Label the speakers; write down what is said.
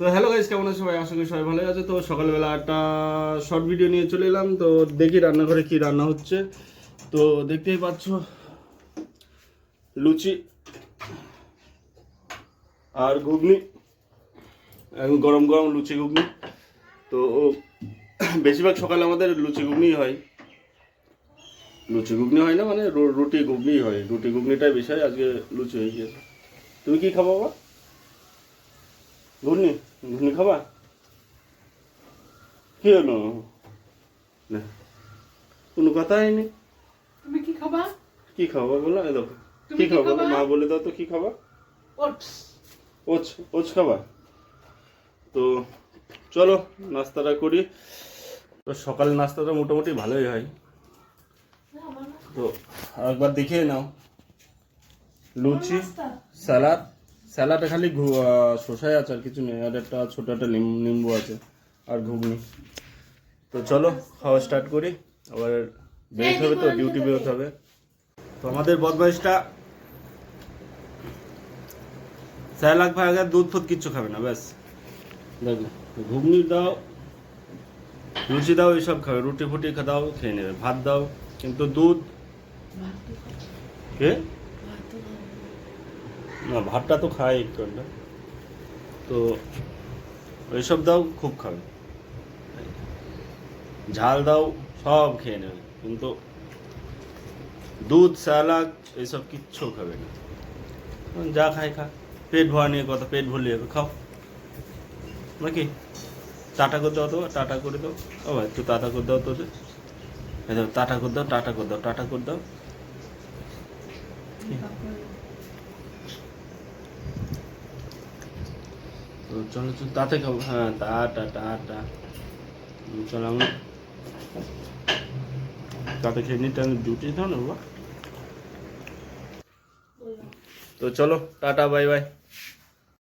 Speaker 1: তো hello guys, কেমন আছো সবাই? আশা করি সবাই ভালো আছে। তো সকালবেলা একটা শর্ট ভিডিও নিয়ে চলে এলাম। তো দেখি রান্নাঘরে কি রান্না হচ্ছে। তো দেখতেই পাচ্ছ লুচি আর ঘুগনি, এখন গরম গরম লুচি ঘুগনি। তো বেশিরভাগ সকালে আমাদের লুচি ঘুগনি হয়। লুচি ঘুগনি হয় না, মানে রুটি ঘুগনি হয়। রুটি ঘুগনিটাই বেশি হয়, আজকে লুচি হয়ে গিয়েছে। তুমি কি খাবা বাবা? ঘুগনি? ঘুগনি খাবা? কি হলো না, কোনো কথাই নেই।
Speaker 2: তুমি কি খাবা?
Speaker 1: কি খাবা বলো? এই দেখো
Speaker 2: তুমি
Speaker 1: কি
Speaker 2: কি
Speaker 1: খাবা,
Speaker 2: খাবা?
Speaker 1: মা বলে দাও তো কি খাবা।
Speaker 2: ওটস।
Speaker 1: ওটস? ওটস খাবা? তো চলো নাস্তাটা করি। তো সকালের নাস্তাটা মোটামুটি ভালোই হয়। তো একবার দেখিয়ে নাও। লুচি, স্যালাড। স্যালাডে খালি শসাই আছে, আর কিছু নেই। আর একটা ছোটো একটা নিম্বু আছে, আর ঘুগনি। তো চলো খাওয়া স্টার্ট করি। আবার বেরোতে হবে, তো ডিউটি বেরোতে হবে। তো আমাদের বদমাইশটা স্যালাড খায়, আগে দুধ ফুদ কিচ্ছু খাবে না, ব্যাস। দেখো, ঘুগনি দাও, লুচি দাও, এসব খাবে। রুটি ফুটি দাও, খেয়ে নেবে। ভাত দাও, কিন্তু দুধ কে না, ভাতটা তো খায় একটু একটা। তো ওইসব দাও, খুব খাবে। ঝাল দাও, সব খেয়ে নেবে, কিন্তু দুধ স্যালাড এইসব কিচ্ছু খাবে না। যা খায় খা, পেট ভরা নিয়ে কথা, পেট ভরলে যাবে, খাও নাকি। টাটা করে দাও তো, টাটা করে দাও। ও ভাই, একটু টাটা করে দাও তোদের। এই দাও, টাটা করে দাও, টাটা করে দাও, টাটা করে দাও। তো চলো চলো, তাতে খাবো। হ্যাঁ, টাটা টাটা। চলো আমরা তাতে খেয়ে নিতে, আমি ডিউটি দাও না বাবা। তো চলো টাটা, বাই বাই।